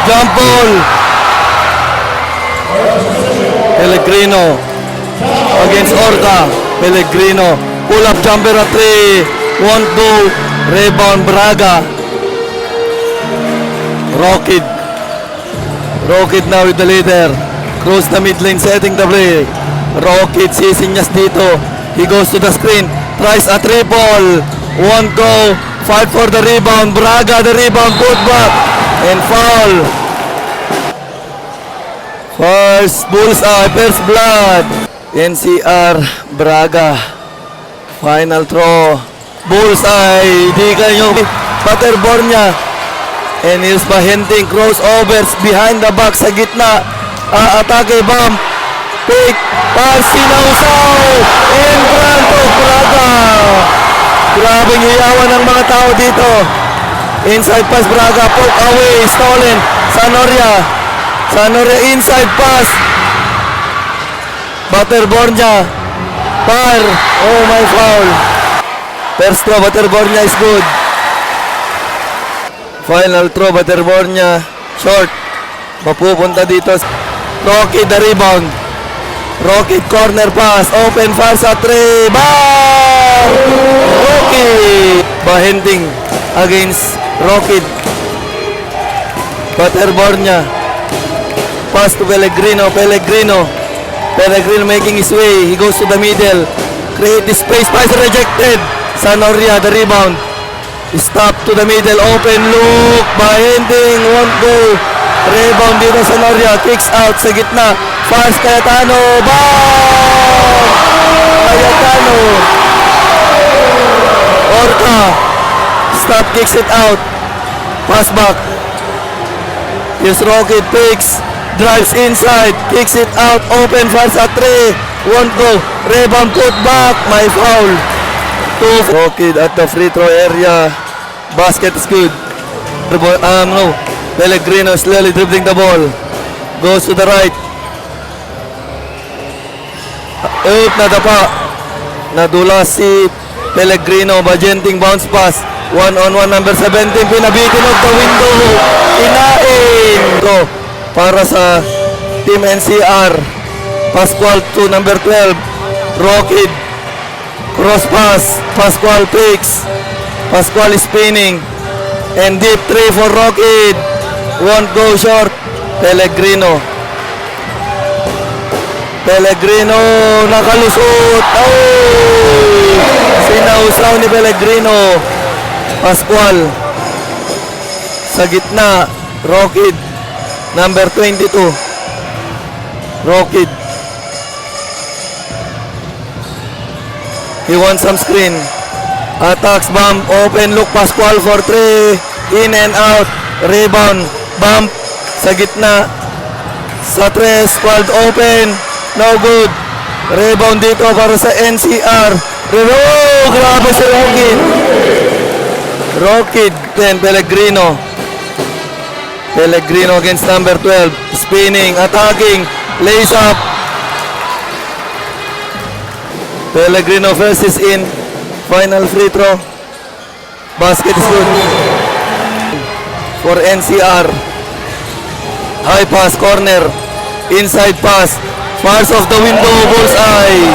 Jump ball. Pellegrino against Orca. Pellegrino. Pull up jumper at 3. Won't go. Rebound Braga. Rockid now with the leader. Cross the mid lane, setting the play. Rockid sisinyas dito. He goes to the screen. Tries a triple. Won't go. Fight for the rebound. Braga the rebound. Put back. And foul. First bullseye. First blood. NCR Braga. Final throw. Bullseye. Di kayo. Paterbornia. And here's Bahenting. Crossovers behind the back sa gitna. Atake bump. Pick. Pass. Sinausaw. In front of Braga. Grabing hiyawan ng mga tao dito. Inside pass Braga. Poke away. Stolen. Sanoria inside pass. Paterbornia. Par. Oh my foul. First throw. Paterbornia is good. Final throw. Paterbornia. Short. Mapupunta dito. Rockid the rebound. Rockid corner pass. Open far sa 3. Bang! Rockid. Bahenting against Rockid. Paterbornia. Pass to Pellegrino. Pellegrino making his way. He goes to the middle. Create the space. Pass rejected. Sanoria the rebound. Stop to the middle. Open look. Bahenting won't go. Rebound dito Sanoria. Kicks out sa gitna. Fast Cayetano. Bang! Cayetano. Orca. Stop kicks it out. Pass back. Here's Rockid. Picks. Drives inside. Kicks it out. Open fast at 3. Won't go. Rebound put back. My foul. Rockid at the free throw area. Basket is good. No. Pellegrino slowly dribbling the ball. Goes to the right. Nadapa. Nadula si Pellegrino. Bajenting bounce pass. 1-on-1 number 17. Pinabitin of the window. Inain. Ito para sa Team NCR. Pascual to number 12. Rockid. Cross pass. Pascual picks. Pascual is spinning. And deep 3 for Rockid. Won't go short. Pellegrino nakalusot. Oh! Sinausaw ni Pellegrino. Pascual sa gitna. Rockid number 22. Rockid. He wants some screen. Attacks bump. Open look. Pascual for 3. In and out. Rebound. Bump sa gitna. Sa 3. Squad open. No good. Rebound dito para sa NCR. Oh, grabe si Rockid. Rockid. Then Pellegrino against number 12. Spinning. Attacking. Lays up. Pellegrino first is in. Final free throw. Basket is good for NCR. High pass, corner. Inside pass. Fars off the window, bullseye.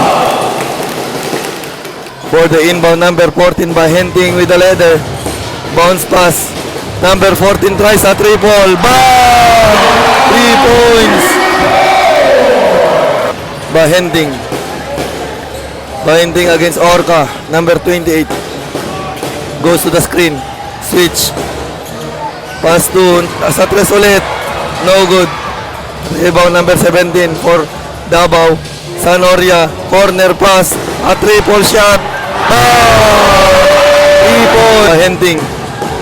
For the inbound, number 14 Bahenting with the leather. Bounce pass. Number 14 tries a triple. Bang! 3 points. Bahenting against Orca. Number 28. Goes to the screen. Switch. Pass to Satres ulit. No good. Rebound number 17 for Davao. Sanoria. Corner pass. A triple shot. 3 points.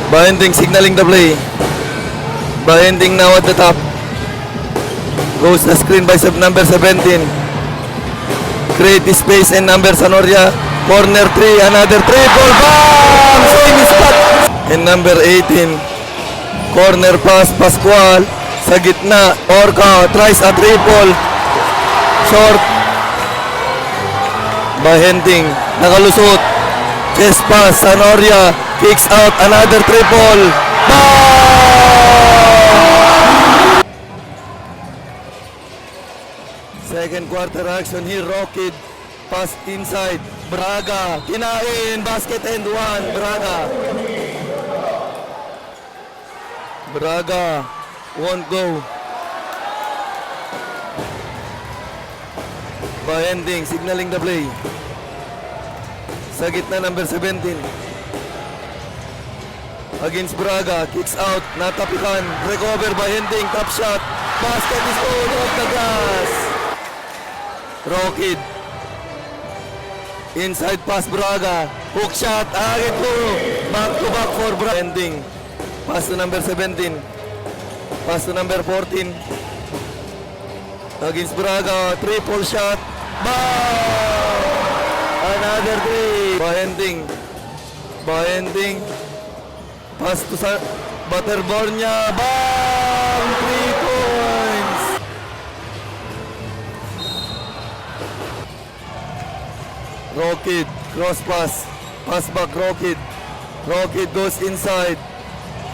Bahenting signaling the play. Bahenting now at the top. Goes the screen by number 17. Create space and number Sanoria. Corner 3. Another triple. Bang! Same spot. And number 18. Corner pass. Pascual. Sa gitna. Orca tries a triple. Short. Bahenting. Nakalusot. Chest pass. Sanoria. Kicks out. Another triple. Bang! Second quarter action here. Rockid. Pass inside. Braga. Kinain. Basket and one. Braga. Braga. Won't go. Bahending. Signaling the play. Sa gitna number 17. Against Braga. Kicks out. Natapikan. Recover by Hending. Top shot. Basket is good. Off the glass. Rockid. Inside pass Braga. Hook shot. Agad po. Back to back for Braga. Hending. Pass to number 17. Pass to number 14. Against Braga. Triple shot. Bang! Another three. Bahending. Bahending. Pass to sa Butterbornia. Bang! 3 points. Rockid. Cross pass. Pass back Rockid. Rockid goes inside.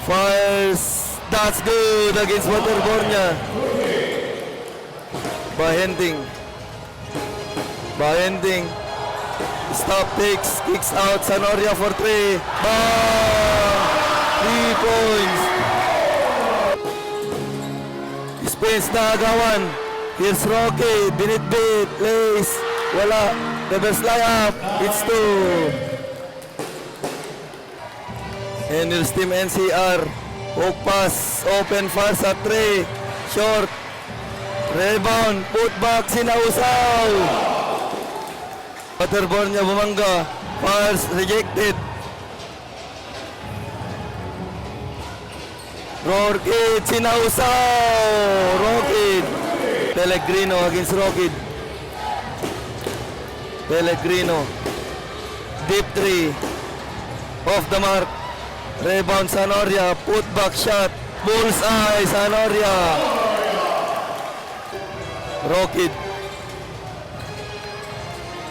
Fires. That's good against Butterbornia. Bahending. Bahending. Stop takes. Kicks out. Sanoria for 3. Bang! 3 points. Space na agawan. Here's Rocky. Binit-bit. Lace. Wala. Reverse layup. It's 2. And here's Team NCR. Hook pass. Open fast at 3. Short. Rebound. Put back. Sinausaw. Butterbornia bumangga. Fires rejected. Rockid. Sinausaw. Rockid. Pellegrino against Rockid. Pellegrino. Deep 3. Off the mark. Rebound Sanoria. Put back shot. Bullseye Sanoria. Rockid.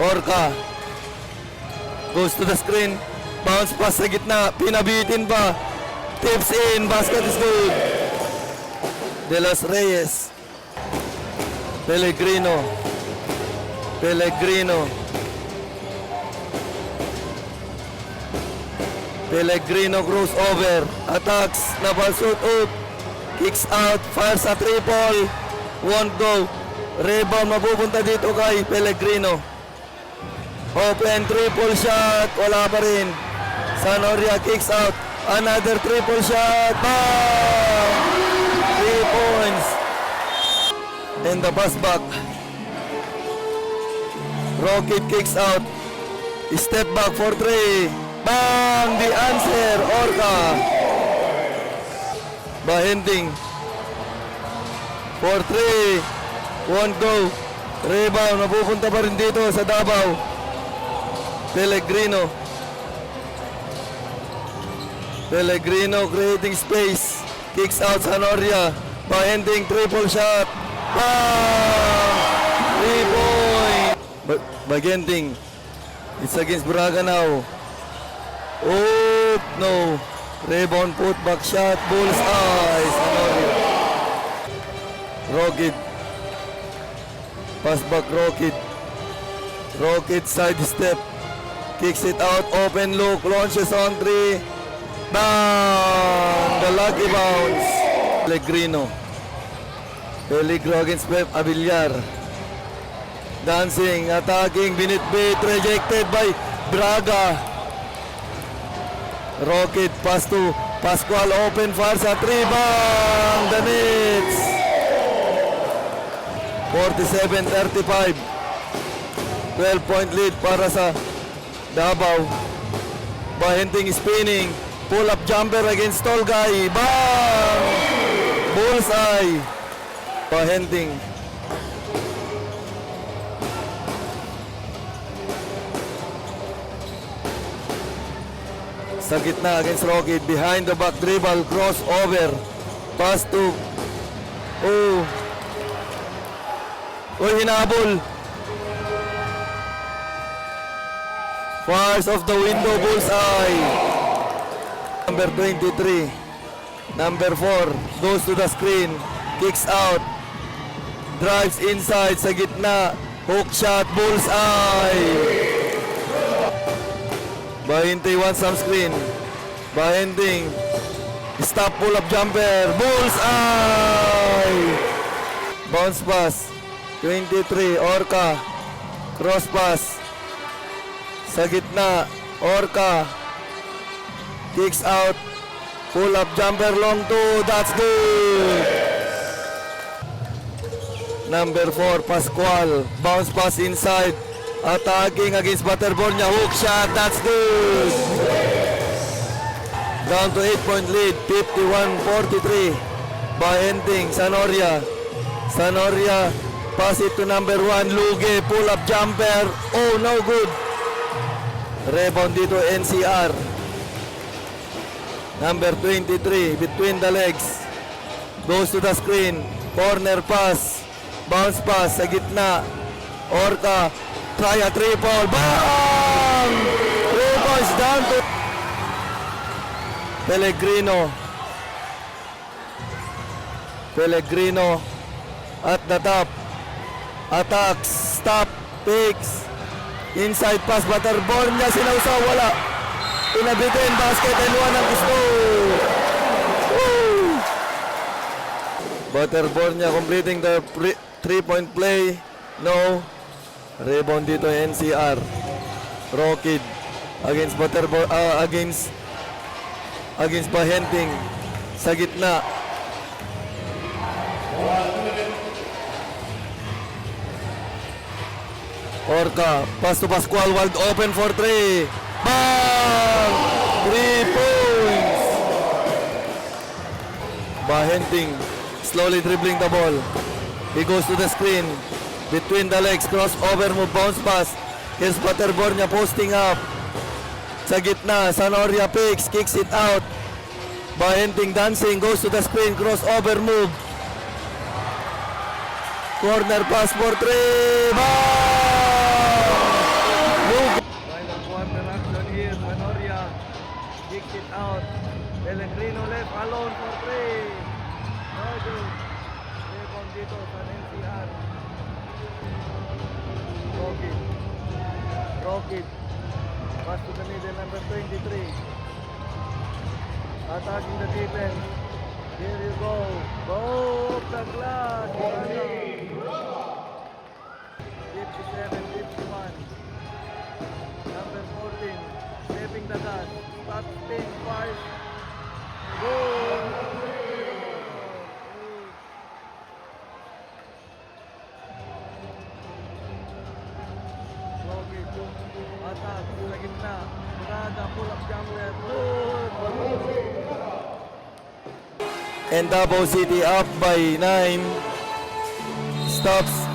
Orca. Goes to the screen. Bounce pass sa gitna. Pinabitin pa. Tips in. Basket is good. De Los Reyes. Pellegrino. Pellegrino. Pellegrino crossover. Attacks. Napashoot up. Kicks out. Fires a triple. Won't go. Rebound. Mapupunta dito kay Pellegrino. Open triple shot. Wala pa rin. Sanoria kicks out. Another triple shot. Bang! 3 points. And the pass back. Rockid kicks out. Step back for 3. Bang! The answer. Orca. Bahending. For 3. Won't go. Rebound. Napupunta pa rin dito sa Davao. Pellegrino. Pellegrino creating space. Kicks out Sanoria. Bahending triple shot. Bang! 3 point. Bagending. It's against Braga now. Oh, no. Rebound put back shot. Bullseye. Sanoria. Rockid. Pass back Rockid. Rockid side step. Kicks it out, open look, launches on 3. Bang! The lucky bounce. Pellegrino. Pellegrino against Pep Avillar. Dancing, attacking, binit-bit, rejected by Braga. Rockid, pass to Pascual, open, fires at 3. Bang! The Knicks. 47-35. 12-point lead para sa Davao. Bahending spinning. Pull up jumper against tall guy. Bang! Bullseye. Bahending. Sa gitna against Rockid. Behind the back dribble. Crossover. Pass to. Oh. Oh, hinabol. Fires off the window, bullseye. Number 23. Number 4 goes to the screen. Kicks out. drives inside sa gitna. Hook shot, bullseye. Bahente wants some screen. Bahenting. Stop pull-up jumper. Bullseye! Bounce pass. 23, Orca. Cross pass. Sa gitna, Orca. Kicks out. Pull-up jumper long two. That's good! Number 4, Pascual. Bounce pass inside. Attacking against Butterbornia. Hook shot. That's good! Down to 8-point lead. 51-43. Bahenting. Sanoria. Sanoria. Pass it to number 1. Luge. Pull-up jumper. Oh, no good. Rebound dito NCR. Number 23. Between the legs. Goes to the screen. Corner pass. Bounce pass sa gitna. Orca. Try a triple. Bang! 3 points down to Pellegrino. Pellegrino at the top. Attacks. Stop. Picks. Inside pass. Butterbornia. Sinausaw. Wala. Pinabitin. Basket and one ang gusto. Woo! Butterbornia completing the 3-point play. No. Rebound dito NCR. Rockid against against Bahenting sa gitna. Orca, pass to Pascual, wide open for 3. Bang! 3 points. Bahenting slowly dribbling the ball. He goes to the screen. Between the legs, crossover move, bounce pass. Here's Butterbornia posting up. Sa gitna, Sanoria picks, kicks it out. Bahenting dancing, goes to the screen, crossover move. Corner pass for 3. Bang! Final quarter action here, Sanoria kicks it out. Pellegrino left alone for 3. No good. Rebound dito sa NCR. Rockid. Pass to the middle, number 23. Attacking the defense. Here you go. Go off the glass. 57-51. Number 14. Stepping the gun. Stop spin. Fires. Goal. Attack sa gitna. Murada, pull-up jumper. And Davao City up by 9. Stops.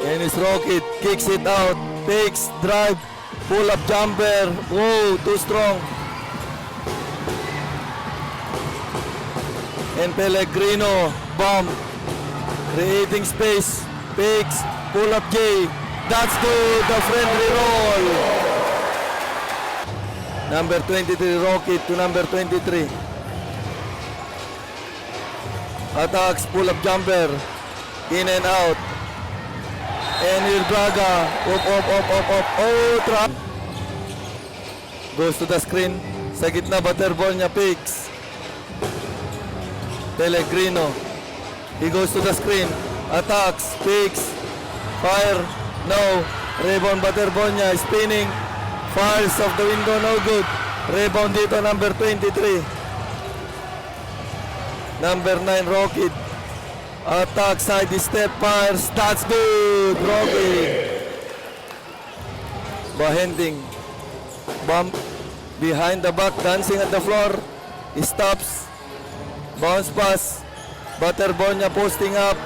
And it's Rocket. Kicks it out. Takes, drive. Pull-up jumper. Whoa, too strong. And Pellegrino. Bomb. Creating space. Picks. Pull up J. That's good. The friendly roll. Number 23 Rocket to number 23. Attacks. Pull up jumper. In and out. And here Braga. Up. Oh, trap. Goes to the screen. Sa gitna, Butterbornia picks. Pellegrino. He goes to the screen. Attacks. Picks. Fire. No. Rebound Butterbornia. Spinning. Fires off the window. No good. Rebound dito number 23. Number 9 Rocket. Attack. Side step. Fires. That's good. Rocket. Bahenting. Bump. Behind the back. Dancing at the floor. He stops. Bounce pass. Butterbornia posting up.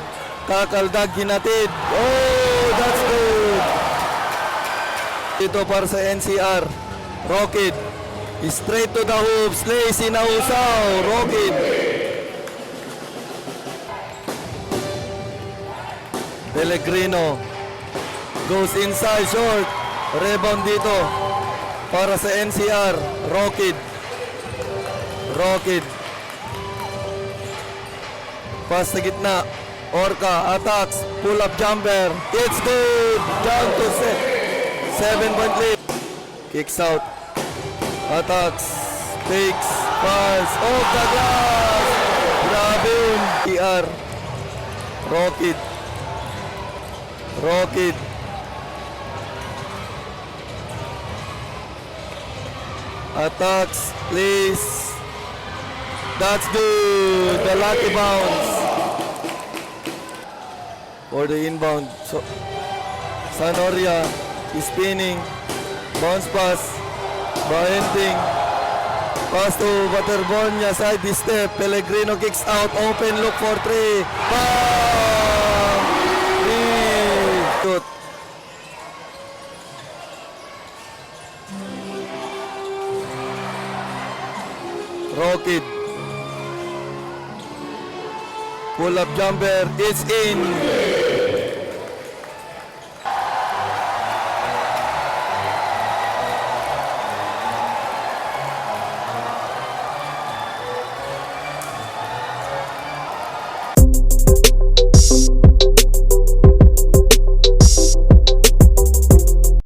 Kakaldag, hinatid. Oh, that's good. Ito para sa NCR. Rocket. Straight to the hoops. Lacy Nausaw. Rocket. Pellegrino. Goes inside short. Rebound dito. Para sa NCR. Rocket. Rocket. Pass sa gitna. Orca attacks. Pull up jumper. It's good. Down to 7-point lead. Kicks out. Attacks. Takes. Pass. Off the glass. Grabe yun. PR. Rocket. Rocket. Attacks. Please. That's good. The lucky bounce. For the inbound. So, Sanoria is spinning. Bounce pass. Bahenting. Pass to Baterbonia. Side step. Pellegrino kicks out. Open look for 3. Bam! 3. Shoot. Rocket. Pull up jumper. It's in.